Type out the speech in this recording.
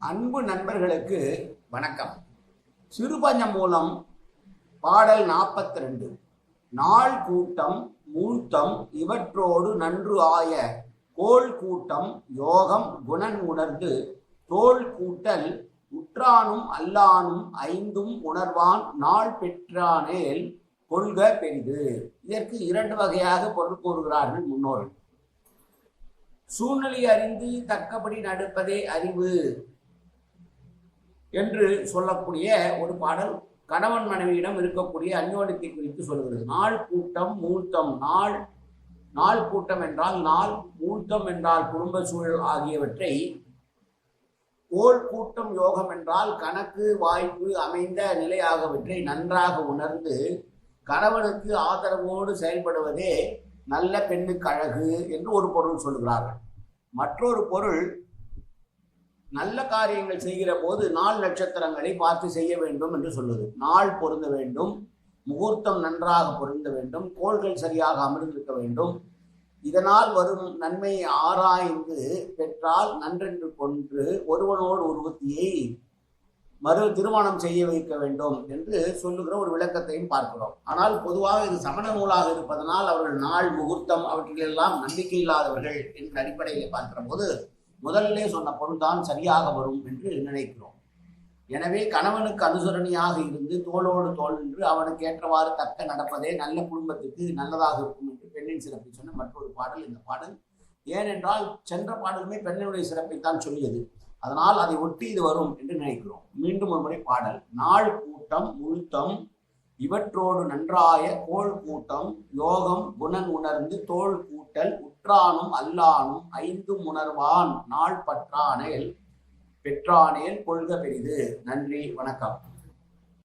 அன்பு நண்பர்களுக்கு வணக்கம். சிறுபஞ்சம் மூலம் பாடல் 42. நாள் கூட்டம் மூழ்த்தம் இவற்றோடு நன்று ஆய கோள் கூட்டம் யோகம் குணன் உணர்ந்து தோள் கூட்டல் உற்றானும் அல்லானும் ஐந்தும் உணர்வான் நாள் பெற்றானேல் கொள்க பெரிது. இதற்கு இரண்டு வகையாக பொருள் கூறுகிறார்கள் முன்னோர்கள். சூழ்நிலை அறிந்து தக்கபடி நடப்பதே அறிவு என்று சொல்லக்கூடிய ஒரு பாடல் கணவன் மனைவியிடம் இருக்கக்கூடிய அந்யோன்யத்தை குறித்து சொல்கிறது. நாள் கூட்டம் மூழ்த்தம். நாள் கூட்டம் என்றால் நாள், மூழ்த்தம் என்றால் குடும்ப சூழல் ஆகியவற்றை, கோள் கூட்டம் யோகம் என்றால் கணக்கு வாய்ப்பு அமைந்த நிலை ஆகியவற்றை நன்றாக உணர்ந்து கணவனுக்கு ஆதரவோடு செயல்படுவதே நல்ல பெண்ணுக்கு அழகு என்று ஒரு பொருள் சொல்கிறார்கள். மற்றொரு பொருள், நல்ல காரியங்கள் செய்கிற போது நாள் நட்சத்திரங்களை பார்த்து செய்ய வேண்டும் என்று சொல்வது. நாள் பொருந்த வேண்டும், முகூர்த்தம் நன்றாக பொருந்த வேண்டும், கோள்கள் சரியாக அமர்ந்திருக்க வேண்டும். இதனால் வரும் நன்மையை ஆராய்ந்து பெற்றால் நன்றென்று கொன்று ஒருவனோடு ஒருவத்தியை திருமணம் செய்ய வைக்க வேண்டும் என்று சொல்லுகிற ஒரு விளக்கத்தையும் பார்க்கிறோம். ஆனால் பொதுவாக இது சமண நூலாக இருப்பதனால் அவர்கள் நாள் முகூர்த்தம் அவற்றிலெல்லாம் நம்பிக்கை இல்லாதவர்கள் என்ற அடிப்படையில் பார்க்கிற போது முதலிலே சொன்ன பொருள்தான் சரியாக வரும் என்று நினைக்கிறோம். எனவே கணவனுக்கு அனுசரணியாக இருந்து தோளோடு தோல் நின்று அவனுக்கு ஏற்றவாறு தக்க நடப்பதே நல்ல குடும்பத்துக்கு நல்லதாக இருக்கும் என்று பெண்ணின் சிறப்பை சொன்ன மற்றொரு பாடல் இந்த பாடல். ஏனென்றால் சென்ற பாடலுமே பெண்ணினுடைய சிறப்பைத்தான் சொல்லியது. அதனால் அதை ஒட்டி இது வரும் என்று நினைக்கிறோம். மீண்டும் ஒரு முறை பாடல். நாள் கூட்டம் முழுத்தம் இவற்றோடு நன்றாய கோள் கூட்டம் யோகம் குணன் உணர்ந்து தோள் கூட்டல் உற்றானும் அல்லானும் ஐந்தும் உணர்வான் நாள் பற்றானேல் பெற்றானேல் கொள்க பெரிது. நன்றி, வணக்கம்.